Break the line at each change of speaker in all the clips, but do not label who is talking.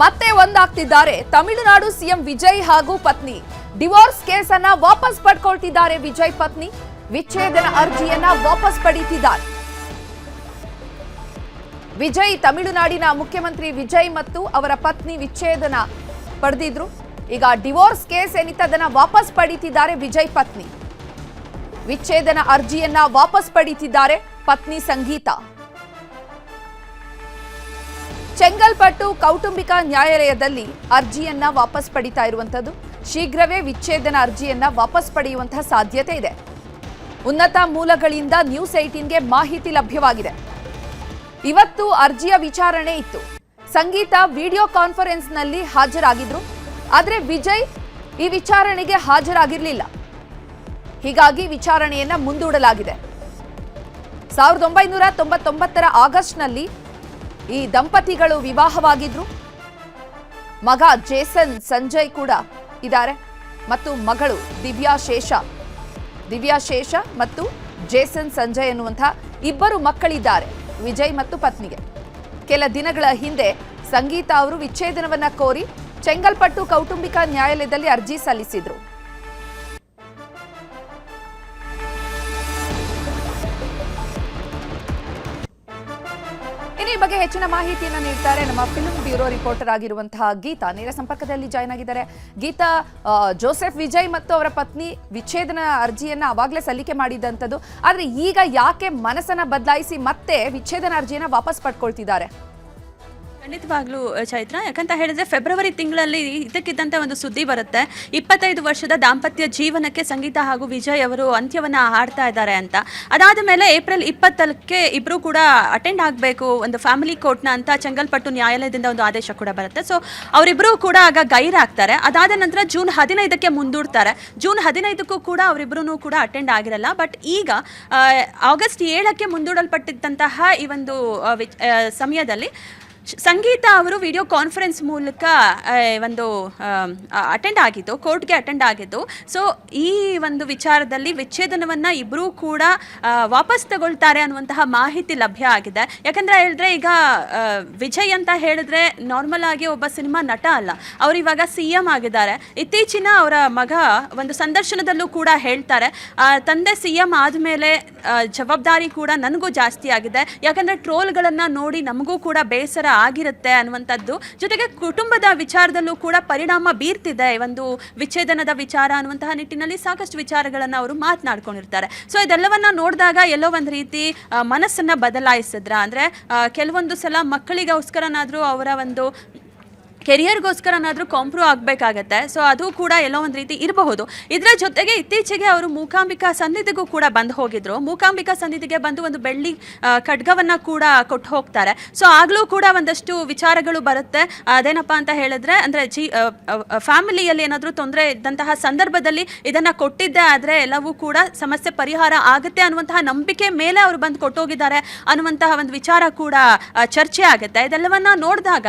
ಮತ್ತೆ ಒಂದಾಗ್ತಿದ್ದಾರೆ ತಮಿಳುನಾಡು ಸಿಎಂ ವಿಜಯ್ ಹಾಗೂ ಪತ್ನಿ. ಡಿವೋರ್ಸ್ ಕೇಸ್ ಅನ್ನ ವಾಪಸ್ ಪಡ್ಕೊಳ್ತಿದ್ದಾರೆ ವಿಜಯ್ ಪತ್ನಿ. ವಿಚ್ಛೇದನ ಅರ್ಜಿಯನ್ನ ವಾಪಸ್ ಪಡೆಯುತ್ತಿದ್ದಾರೆ. ವಿಜಯ್ ತಮಿಳುನಾಡಿನ ಮುಖ್ಯಮಂತ್ರಿ ವಿಜಯ್ ಮತ್ತು ಅವರ ಪತ್ನಿ ವಿಚ್ಛೇದನ ಪಡೆದಿದ್ರು. ಈಗ ಡಿವೋರ್ಸ್ ಕೇಸ್ ಏನಿತ್ತದನ್ನ ವಾಪಸ್ ಪಡೆಯುತ್ತಿದ್ದಾರೆ ವಿಜಯ್ ಪತ್ನಿ. ವಿಚ್ಛೇದನ ಅರ್ಜಿಯನ್ನ ವಾಪಸ್ ಪಡೆಯುತ್ತಿದ್ದಾರೆ ಪತ್ನಿ ಸಂಗೀತ. ಚೆಂಗಲ್ಪಟ್ಟು ಕೌಟುಂಬಿಕ ನ್ಯಾಯಾಲಯದಲ್ಲಿ ಅರ್ಜಿಯನ್ನ ವಾಪಸ್ ಪಡಿತಾ ಇರುವಂತದ್ದು. ಶೀಘ್ರವೇ ವಿಚ್ಛೇದನ ಅರ್ಜಿಯನ್ನ ವಾಪಸ್ ಪಡೆಯುವಂತಹ ಸಾಧ್ಯತೆ ಇದೆ. ಉನ್ನತ ಮೂಲಗಳಿಂದ ನ್ಯೂಸ್ 18ಗೆ ಮಾಹಿತಿ ಲಭ್ಯವಾಗಿದೆ. ಇವತ್ತು ಅರ್ಜಿಯ ವಿಚಾರಣೆ ಇತ್ತು. ಸಂಗೀತ ವಿಡಿಯೋ ಕಾನ್ಫರೆನ್ಸ್ನಲ್ಲಿ ಹಾಜರಾಗಿದ್ರು. ಆದರೆ ವಿಜಯ್ ಈ ವಿಚಾರಣೆಗೆ ಹಾಜರಾಗಿರಲಿಲ್ಲ. ಹೀಗಾಗಿ ವಿಚಾರಣೆಯನ್ನ ಮುಂದೂಡಲಾಗಿದೆ. 1999ರ ಆಗಸ್ಟ್ನಲ್ಲಿ ಈ ದಂಪತಿಗಳು ವಿವಾಹವಾಗಿದ್ರು. ಮಗ ಜೇಸನ್ ಸಂಜಯ್ ಕೂಡ ಇದ್ದಾರೆ ಮತ್ತು ಮಗಳು ದಿವ್ಯಾ ಶೇಷ ಮತ್ತು ಜೇಸನ್ ಸಂಜಯ್ ಎನ್ನುವಂತಹ ಇಬ್ಬರು ಮಕ್ಕಳಿದ್ದಾರೆ ವಿಜಯ್ ಮತ್ತು ಪತ್ನಿಗೆ. ಕೆಲ ದಿನಗಳ ಹಿಂದೆ ಸಂಗೀತ ಅವರು ವಿಚ್ಛೇದನವನ್ನ ಕೋರಿ ಚೆಂಗಲ್ಪಟ್ಟು ಕೌಟುಂಬಿಕ ನ್ಯಾಯಾಲಯದಲ್ಲಿ ಅರ್ಜಿ ಸಲ್ಲಿಸಿದ್ರು. ಈ ಬಗ್ಗೆ ಹೆಚ್ಚಿನ ಮಾಹಿತಿಯನ್ನು ನೀಡ್ತಾರೆ ನಮ್ಮ ಫಿಲ್ಮ್ ಬ್ಯೂರೋ ರಿಪೋರ್ಟರ್ ಆಗಿರುವಂತಹ ಗೀತಾ. ನೇರ ಸಂಪರ್ಕದಲ್ಲಿ ಜಾಯ್ನ್ ಆಗಿದ್ದಾರೆ. ಗೀತಾ, ಜೋಸೆಫ್ ವಿಜಯ್ ಮತ್ತು ಅವರ ಪತ್ನಿ ವಿಚ್ಛೇದನ ಅರ್ಜಿಯನ್ನ ಅವಾಗಲೇ ಸಲ್ಲಿಕೆ ಮಾಡಿದಂಥದ್ದು. ಆದ್ರೆ ಈಗ ಯಾಕೆ ಮನಸ್ಸನ್ನ ಬದಲಾಯಿಸಿ ಮತ್ತೆ ವಿಚ್ಛೇದನ ಅರ್ಜಿಯನ್ನ ವಾಪಸ್ ಪಡ್ಕೊಳ್ತಿದ್ದಾರೆ?
ಖಂಡಿತವಾಗ್ಲೂ ಚೈತ್ರ, ಯಾಕಂತ ಹೇಳಿದ್ರೆ ಫೆಬ್ರವರಿ ತಿಂಗಳಲ್ಲಿ ಇದಕ್ಕಿದ್ದಂತೆ ಒಂದು ಸುದ್ದಿ ಬರುತ್ತೆ. 25 ವರ್ಷದ ದಾಂಪತ್ಯ ಜೀವನಕ್ಕೆ ಸಂಗೀತ ಹಾಗೂ ವಿಜಯ್ ಅವರು ಅಂತ್ಯವನ್ನ ಹಾಡ್ತಾ ಇದ್ದಾರೆ ಅಂತ. ಅದಾದ ಮೇಲೆ ಏಪ್ರಿಲ್ 20ಕ್ಕೆ ಇಬ್ರು ಕೂಡ ಅಟೆಂಡ್ ಆಗಬೇಕು ಒಂದು ಫ್ಯಾಮಿಲಿ ಕೋರ್ಟ್ನ ಅಂತ ಚೆಂಗಲ್ಪಟ್ಟು ನ್ಯಾಯಾಲಯದಿಂದ ಒಂದು ಆದೇಶ ಕೂಡ ಬರುತ್ತೆ. ಸೊ ಅವರಿಬ್ಬರು ಕೂಡ ಆಗ ಗೈರಾಗ್ತಾರೆ. ಅದಾದ ನಂತರ ಜೂನ್ 15ಕ್ಕೆ ಮುಂದೂಡ್ತಾರೆ. ಜೂನ್ 15ಕ್ಕೂ ಕೂಡ ಅವರಿಬ್ಬರೂ ಕೂಡ ಅಟೆಂಡ್ ಆಗಿರಲ್ಲ. ಬಟ್ ಈಗ ಆಗಸ್ಟ್ 7ಕ್ಕೆ ಮುಂದೂಡಲ್ಪಟ್ಟಿದ್ದಂತಹ ಈ ಒಂದು ಸಮಯದಲ್ಲಿ ಸಂಗೀತ ಅವರು ವಿಡಿಯೋ ಕಾನ್ಫರೆನ್ಸ್ ಮೂಲಕ ಒಂದು ಅಟೆಂಡ್ ಆಗಿದ್ದು, ಕೋರ್ಟ್ಗೆ ಅಟೆಂಡ್ ಆಗಿದ್ದು. ಸೊ ಈ ಒಂದು ವಿಚಾರದಲ್ಲಿ ವಿಚ್ಛೇದನವನ್ನು ಇಬ್ಬರೂ ಕೂಡ ವಾಪಸ್ ತಗೊಳ್ತಾರೆ ಅನ್ನುವಂತಹ ಮಾಹಿತಿ ಲಭ್ಯ ಆಗಿದೆ. ಯಾಕಂದರೆ ಹೇಳಿದ್ರೆ ಈಗ ವಿಜಯ್ ಅಂತ ಹೇಳಿದ್ರೆ ನಾರ್ಮಲ್ ಆಗಿ ಒಬ್ಬ ಸಿನಿಮಾ ನಟ ಅಲ್ಲ, ಅವರು ಇವಾಗ CM ಆಗಿದ್ದಾರೆ. ಇತ್ತೀಚಿನ ಅವರ ಮಗ ಒಂದು ಸಂದರ್ಶನದಲ್ಲೂ ಕೂಡ ಹೇಳ್ತಾರೆ, ತಂದೆ CM ಆದಮೇಲೆ ಜವಾಬ್ದಾರಿ ಕೂಡ ನನಗೂ ಜಾಸ್ತಿ ಆಗಿದೆ. ಯಾಕಂದರೆ ಟ್ರೋಲ್ಗಳನ್ನು ನೋಡಿ ನಮಗೂ ಕೂಡ ಬೇಸರ ಆಗಿರುತ್ತೆ ಅನ್ನುವಂಥದ್ದು. ಜೊತೆಗೆ ಕುಟುಂಬದ ವಿಚಾರದಲ್ಲೂ ಕೂಡ ಪರಿಣಾಮ ಬೀರ್ತಿದೆ ಒಂದು ವಿಚ್ಛೇದನದ ವಿಚಾರ ಅನ್ನುವಂತಹ ನಿಟ್ಟಿನಲ್ಲಿ ಸಾಕಷ್ಟು ವಿಚಾರಗಳನ್ನು ಅವರು ಮಾತನಾಡ್ಕೊಂಡಿರ್ತಾರೆ. ಸೊ ಇದೆಲ್ಲವನ್ನ ನೋಡಿದಾಗ ಎಲ್ಲೋ ಒಂದು ರೀತಿ ಮನಸ್ಸನ್ನ ಬದಲಾಯಿಸಿದ್ರ ಅಂದರೆ ಕೆಲವೊಂದು ಸಲ ಮಕ್ಕಳಿಗೋಸ್ಕರನಾದರೂ ಅವರ ಒಂದು ಕೆರಿಯರ್ಗೋಸ್ಕರನಾದರೂ ಕಾಂಪ್ರೂವ್ ಆಗಬೇಕಾಗತ್ತೆ. ಸೊ ಅದು ಕೂಡ ಎಲ್ಲೋ ಒಂದು ರೀತಿ ಇರಬಹುದು. ಇದರ ಜೊತೆಗೆ ಇತ್ತೀಚೆಗೆ ಅವರು ಮೂಕಾಂಬಿಕಾ ಸನ್ನಿಧಿಗೂ ಕೂಡ ಬಂದು ಹೋಗಿದ್ರು. ಮೂಕಾಂಬಿಕಾ ಸನ್ನಿಧಿಗೆ ಬಂದು ಒಂದು ಬೆಳ್ಳಿ ಖಡ್ಗವನ್ನು ಕೂಡ ಕೊಟ್ಟು ಹೋಗ್ತಾರೆ. ಸೊ ಆಗಲೂ ಕೂಡ ಒಂದಷ್ಟು ವಿಚಾರಗಳು ಬರುತ್ತೆ. ಅದೇನಪ್ಪ ಅಂತ ಹೇಳಿದ್ರೆ ಅಂದರೆ ಫ್ಯಾಮಿಲಿಯಲ್ಲಿ ಏನಾದರೂ ತೊಂದರೆ ಇದ್ದಂತಹ ಸಂದರ್ಭದಲ್ಲಿ ಇದನ್ನು ಕೊಟ್ಟಿದ್ದೆ ಆದರೆ ಎಲ್ಲವೂ ಕೂಡ ಸಮಸ್ಯೆ ಪರಿಹಾರ ಆಗುತ್ತೆ ಅನ್ನುವಂತಹ ನಂಬಿಕೆ ಮೇಲೆ ಅವರು ಬಂದು ಕೊಟ್ಟೋಗಿದ್ದಾರೆ ಅನ್ನುವಂತಹ ಒಂದು ವಿಚಾರ ಕೂಡ ಚರ್ಚೆ ಆಗುತ್ತೆ. ಇದೆಲ್ಲವನ್ನ ನೋಡಿದಾಗ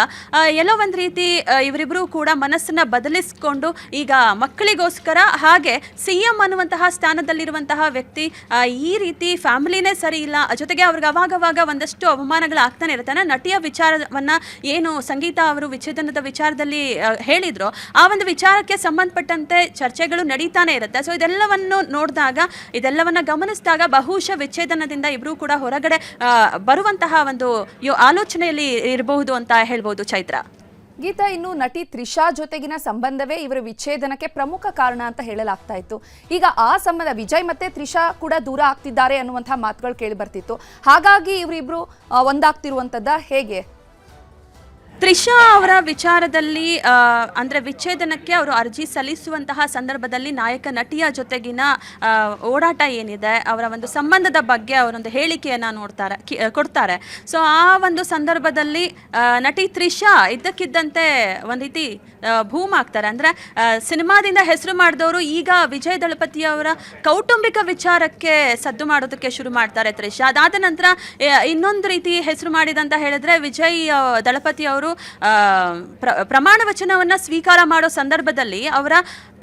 ಎಲ್ಲೋ ಒಂದು ರೀತಿ ಇವರಿಬ್ಬರು ಕೂಡ ಮನಸ್ಸನ್ನ ಬದಲಿಸಿಕೊಂಡು ಈಗ ಮಕ್ಕಳಿಗೋಸ್ಕರ ಹಾಗೆ CM ಅನ್ನುವಂತಹ ಸ್ಥಾನದಲ್ಲಿರುವಂತಹ ವ್ಯಕ್ತಿ ಈ ರೀತಿ ಫ್ಯಾಮಿಲಿನೇ ಸರಿ ಇಲ್ಲ, ಜೊತೆಗೆ ಅವ್ರಿಗೆ ಅವಾಗವಾಗ ಒಂದಷ್ಟು ಅವಮಾನಗಳಾಗ್ತಾನೆ ಇರುತ್ತೆ. ನಟಿಯ ವಿಚಾರವನ್ನ ಏನು ಸಂಗೀತ ಅವರು ವಿಚ್ಛೇದನದ ವಿಚಾರದಲ್ಲಿ ಹೇಳಿದ್ರು, ಆ ಒಂದು ವಿಚಾರಕ್ಕೆ ಸಂಬಂಧಪಟ್ಟಂತೆ ಚರ್ಚೆಗಳು ನಡೀತಾನೆ ಇರುತ್ತೆ. ಸೊ ಇದೆಲ್ಲವನ್ನು ನೋಡಿದಾಗ, ಇದೆಲ್ಲವನ್ನ ಗಮನಿಸಿದಾಗ ಬಹುಶಃ ವಿಚ್ಛೇದನದಿಂದ ಇಬ್ಬರು ಕೂಡ ಹೊರಗಡೆ ಬರುವಂತಹ ಒಂದು ಆಲೋಚನೆಯಲ್ಲಿ ಇರಬಹುದು ಅಂತ ಹೇಳ್ಬೋದು ಚೈತ್ರ.
ಗೀತಾ, ಇನ್ನು ನಟಿ ತ್ರಿಷಾ ಜೊತೆಗಿನ ಸಂಬಂಧವೇ ಇವರ ವಿಚ್ಛೇದನಕ್ಕೆ ಪ್ರಮುಖ ಕಾರಣ ಅಂತ ಹೇಳಲಾಗ್ತಾ ಇತ್ತು. ಈಗ ಆ ಸಂಬಂಧ ವಿಜಯ್ ಮತ್ತೆ ತ್ರಿಷಾ ಕೂಡ ದೂರ ಆಗ್ತಿದ್ದಾರೆ ಅನ್ನುವಂತಹ ಮಾತುಗಳು ಕೇಳಿ ಬರ್ತಿತ್ತು. ಹಾಗಾಗಿ ಇವರಿಬ್ರು ಒಂದಾಗ್ತಿರುವಂತದ್ದ ಹೇಗೆ?
ತ್ರಿಷಾ ಅವರ ವಿಚಾರದಲ್ಲಿ ಅಂದರೆ ವಿಚ್ಛೇದನಕ್ಕೆ ಅವರು ಅರ್ಜಿ ಸಲ್ಲಿಸುವಂತಹ ಸಂದರ್ಭದಲ್ಲಿ ನಾಯಕ ನಟಿಯ ಜೊತೆಗಿನ ಓಡಾಟ ಏನಿದೆ, ಅವರ ಒಂದು ಸಂಬಂಧದ ಬಗ್ಗೆ ಅವರೊಂದು ಹೇಳಿಕೆಯನ್ನು ಕೊಡ್ತಾರೆ. ಸೊ ಆ ಒಂದು ಸಂದರ್ಭದಲ್ಲಿ ನಟಿ ತ್ರಿಷಾ ಇದ್ದಕ್ಕಿದ್ದಂತೆ ಒಂದು ರೀತಿ ಭೂಮ್ ಆಗ್ತಾರೆ. ಅಂದರೆ ಸಿನಿಮಾದಿಂದ ಹೆಸರು ಮಾಡಿದವರು ಈಗ ವಿಜಯ್ ದಳಪತಿಯವರ ಕೌಟುಂಬಿಕ ವಿಚಾರಕ್ಕೆ ಸದ್ದು ಮಾಡೋದಕ್ಕೆ ಶುರು ಮಾಡ್ತಾರೆ ತ್ರಿಷಾ. ಅದಾದ ನಂತರ ಇನ್ನೊಂದು ರೀತಿ ಹೆಸರು ಮಾಡಿದಂತ ಹೇಳಿದ್ರೆ ವಿಜಯ್ ದಳಪತಿ ಅವರು ಅವರು ಪ್ರಮಾಣ ವಚನವನ್ನ ಸ್ವೀಕಾರ ಮಾಡೋ ಸಂದರ್ಭದಲ್ಲಿ ಅವರ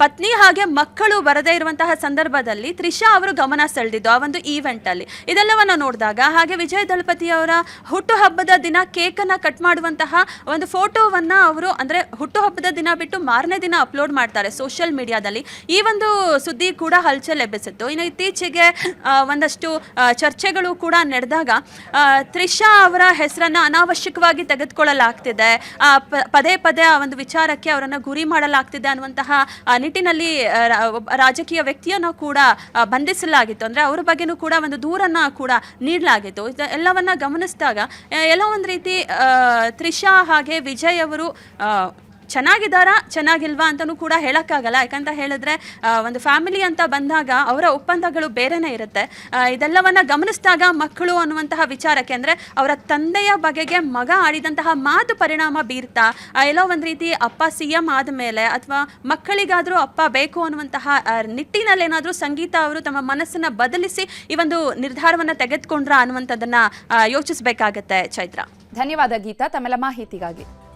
ಪತ್ನಿ ಹಾಗೆ ಮಕ್ಕಳು ಬರದೇ ಇರುವಂತಹ ಸಂದರ್ಭದಲ್ಲಿ ತ್ರಿಷಾ ಅವರು ಗಮನ ಸೆಳೆದಿದ್ದು ಆ ಒಂದು ಈವೆಂಟ್ ಅಲ್ಲಿ. ಇದೆಲ್ಲವನ್ನ ನೋಡಿದಾಗ ಹಾಗೆ ವಿಜಯ್ ದಳಪತಿ ಅವರ ಹುಟ್ಟುಹಬ್ಬದ ದಿನ ಕೇಕ್ ಅನ್ನ ಕಟ್ ಮಾಡುವಂತಹ ಒಂದು ಫೋಟೋವನ್ನ ಅವರು ಅಂದ್ರೆ ಹುಟ್ಟುಹಬ್ಬದ ದಿನ ಬಿಟ್ಟು ಮಾರನೇ ದಿನ ಅಪ್ಲೋಡ್ ಮಾಡ್ತಾರೆ ಸೋಷಿಯಲ್ ಮೀಡಿಯಾದಲ್ಲಿ. ಈ ಒಂದು ಸುದ್ದಿ ಕೂಡ ಹಲ್ಚಲ್ ಎಬ್ಬಿಸಿತ್ತು. ಇನ್ನು ಇತ್ತೀಚೆಗೆ ಒಂದಷ್ಟು ಚರ್ಚೆಗಳು ಕೂಡ ನಡೆದಾಗ ತ್ರಿಷಾ ಅವರ ಹೆಸರನ್ನ ಅನಾವಶ್ಯಕವಾಗಿ ತೆಗೆದುಕೊಳ್ಳಲಾಗ್ತಿದೆ, ಪದೇ ಪದೇ ಆ ಒಂದು ವಿಚಾರಕ್ಕೆ ಅವರನ್ನು ಗುರಿ ಮಾಡಲಾಗ್ತಿದೆ ಅನ್ನುವಂತಹ ನಿಟ್ಟಿನಲ್ಲಿ ರಾಜಕೀಯ ವ್ಯಕ್ತಿಯನ್ನು ಕೂಡ ಬಂಧಿಸಲಾಗಿತ್ತು. ಅಂದ್ರೆ ಅವರ ಬಗ್ಗೆನೂ ಕೂಡ ಒಂದು ದೂರನ್ನ ಕೂಡ ನೀಡಲಾಗಿತ್ತು. ಎಲ್ಲವನ್ನ ಗಮನಿಸಿದಾಗ ಎಲ್ಲೋ ಒಂದು ರೀತಿ ತ್ರಿಷಾ ಹಾಗೆ ವಿಜಯ್ ಅವರು ಚೆನ್ನಾಗಿದ್ದಾರಾ ಚೆನ್ನಾಗಿಲ್ವಾ ಅಂತಲೂ ಕೂಡ ಹೇಳೋಕ್ಕಾಗಲ್ಲ. ಯಾಕಂತ ಹೇಳಿದ್ರೆ ಒಂದು ಫ್ಯಾಮಿಲಿ ಅಂತ ಬಂದಾಗ ಅವರ ಒಪ್ಪಂದಗಳು ಬೇರೆನೇ ಇರುತ್ತೆ. ಇದೆಲ್ಲವನ್ನ ಗಮನಿಸಿದಾಗ ಮಕ್ಕಳು ಅನ್ನುವಂತಹ ವಿಚಾರಕ್ಕೆ ಅಂದರೆ ಅವರ ತಂದೆಯ ಬಗೆಗೆ ಮಗ ಆಡಿದಂತಹ ಮಾತು ಪರಿಣಾಮ ಬೀರ್ತಾ ಎಲ್ಲೋ ಒಂದು ರೀತಿ ಅಪ್ಪ CM ಆದಮೇಲೆ ಅಥವಾ ಮಕ್ಕಳಿಗಾದರೂ ಅಪ್ಪ ಬೇಕು ಅನ್ನುವಂತಹ ನಿಟ್ಟಿನಲ್ಲಿ ಏನಾದರೂ ಸಂಗೀತ ಅವರು ತಮ್ಮ ಮನಸ್ಸನ್ನು ಬದಲಿಸಿ ಈ ಒಂದು ನಿರ್ಧಾರವನ್ನು ತೆಗೆದುಕೊಂಡ್ರಾ ಅನ್ನುವಂಥದ್ದನ್ನು ಯೋಚಿಸಬೇಕಾಗತ್ತೆ. ಚೈತ್ರ,
ಧನ್ಯವಾದ ಗೀತಾ ತಮ್ಮೆಲ್ಲ ಮಾಹಿತಿಗಾಗಿ.